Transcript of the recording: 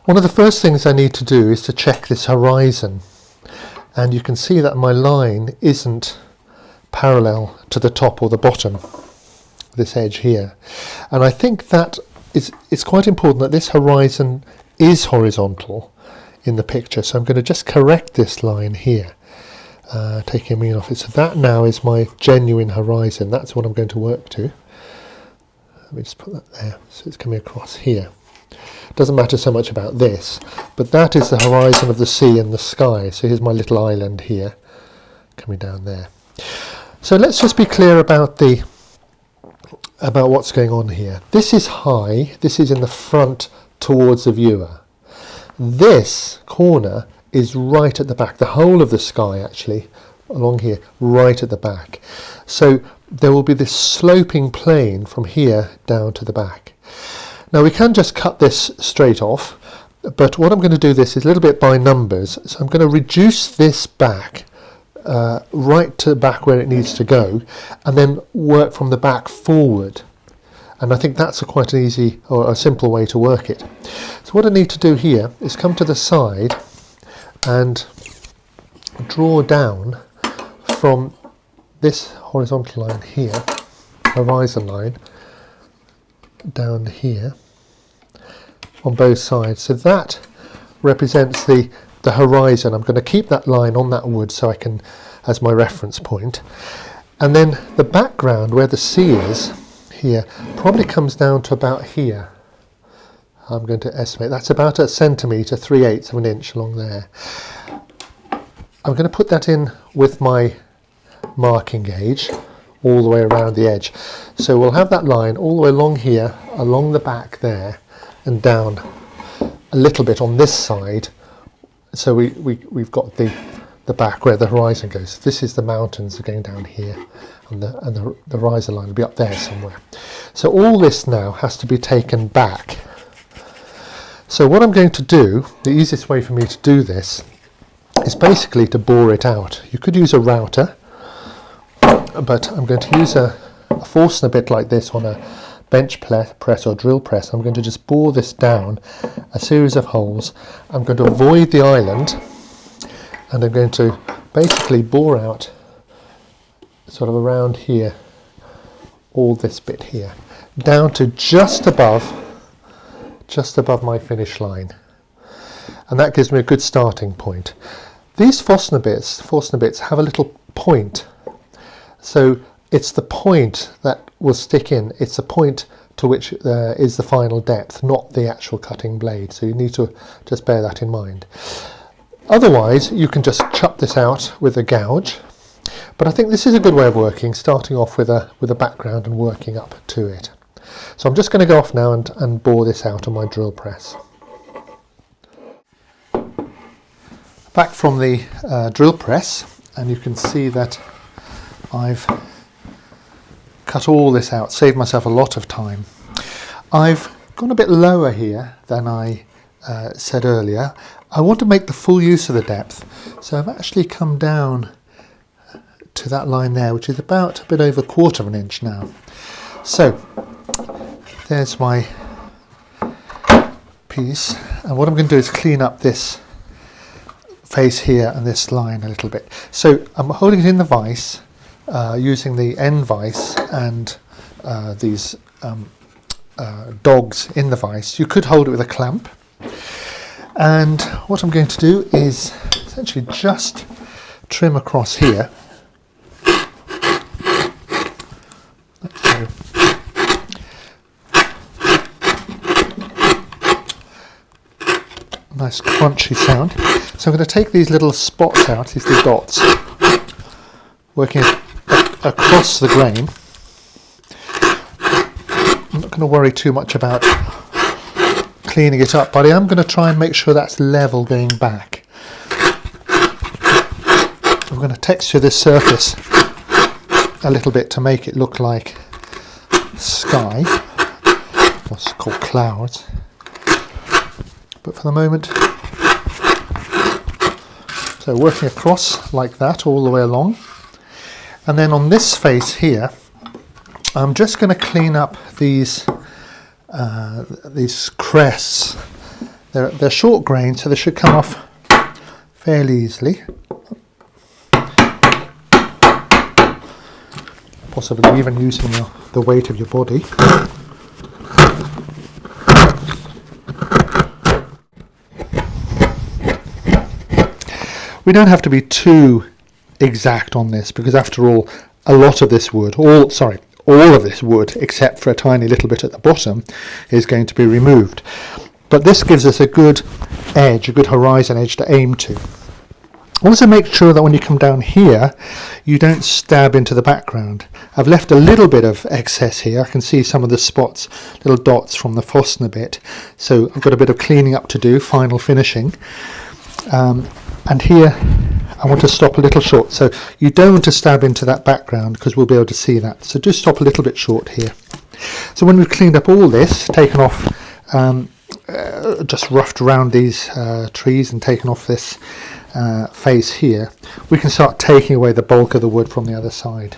One of the first things I need to do is to check this horizon, and you can see that my line isn't parallel to the top or the bottom, this edge here, and I think that it's quite important that this horizon is horizontal in the picture. So I'm going to just correct this line here, taking a mean off it. So that now is my genuine horizon. That's what I'm going to work to. Let me just put that there, so it's coming across here. Doesn't matter so much about this, but that is the horizon of the sea and the sky. So here's my little island here, coming down there. So let's just be clear about what's going on here. This is high. This is in the front towards the viewer. This corner is right at the back. The whole of the sky, actually, along here, right at the back. So there will be this sloping plane from here down to the back. Now we can just cut this straight off, but what I'm going to do this is a little bit by numbers. So I'm going to reduce this back right to the back where it needs to go, and then work from the back forward. And I think that's quite an easy or a simple way to work it. So what I need to do here is come to the side and draw down from this horizontal line here, horizon line, down here on both sides. So that represents the horizon. I'm going to keep that line on that wood so I can, as my reference point. And then the background where the sea is here probably comes down to about here. I'm going to estimate that's about a centimetre, 3/8 of an inch along there. I'm going to put that in with my marking gauge all the way around the edge. So we'll have that line all the way along here, along the back there, and down a little bit on this side. So we've got the back where the horizon goes. This is the mountains are going down here, and the horizon line will be up there somewhere. So all this now has to be taken back. So what I'm going to do, the easiest way for me to do this, is basically to bore it out. You could use a router, but I'm going to use a Forstner bit like this on a bench press or drill press. I'm going to just bore this down a series of holes. I'm going to avoid the island, and I'm going to basically bore out sort of around here, all this bit here, down to just above my finish line. And that gives me a good starting point. These Forstner bits have a little point. So it's the point that will stick in. It's the point to which is the final depth, not the actual cutting blade. So you need to just bear that in mind. Otherwise, you can just chop this out with a gouge. But I think this is a good way of working, starting off with a background and working up to it. So I'm just going to go off now and bore this out on my drill press. Back from the drill press, and you can see that I've cut all this out, saved myself a lot of time. I've gone a bit lower here than I said earlier. I want to make the full use of the depth, so I've actually come down to that line there, which is about a bit over 1/4 of an inch now. So there's my piece, and what I'm going to do is clean up this face here and this line a little bit. So I'm holding it in the vise, using the end vise and these dogs in the vise. You could hold it with a clamp, and what I'm going to do is essentially just trim across here. Nice crunchy sound. So I'm going to take these little spots out, these little dots, working across the grain. I'm not going to worry too much about cleaning it up, but I am going to try and make sure that's level going back. I'm going to texture this surface a little bit to make it look like sky, what's called clouds. But for the moment, so working across like that all the way along, and then on this face here, I'm just going to clean up these crests They're short grain, so they should come off fairly easily. Possibly even using the weight of your body. We don't have to be too exact on this, because after all, a lot of this wood, all of this wood, except for a tiny little bit at the bottom, is going to be removed. But this gives us a good edge, a good horizon edge to aim to. Also make sure that when you come down here, you don't stab into the background. I've left a little bit of excess here. I can see some of the spots, little dots from the Forstner bit. So I've got a bit of cleaning up to do, final finishing. And here I want to stop a little short. So you don't want to stab into that background, because we'll be able to see that. So just stop a little bit short here. So when we've cleaned up all this, taken off, just roughed around these trees and taken off this face here, we can start taking away the bulk of the wood from the other side.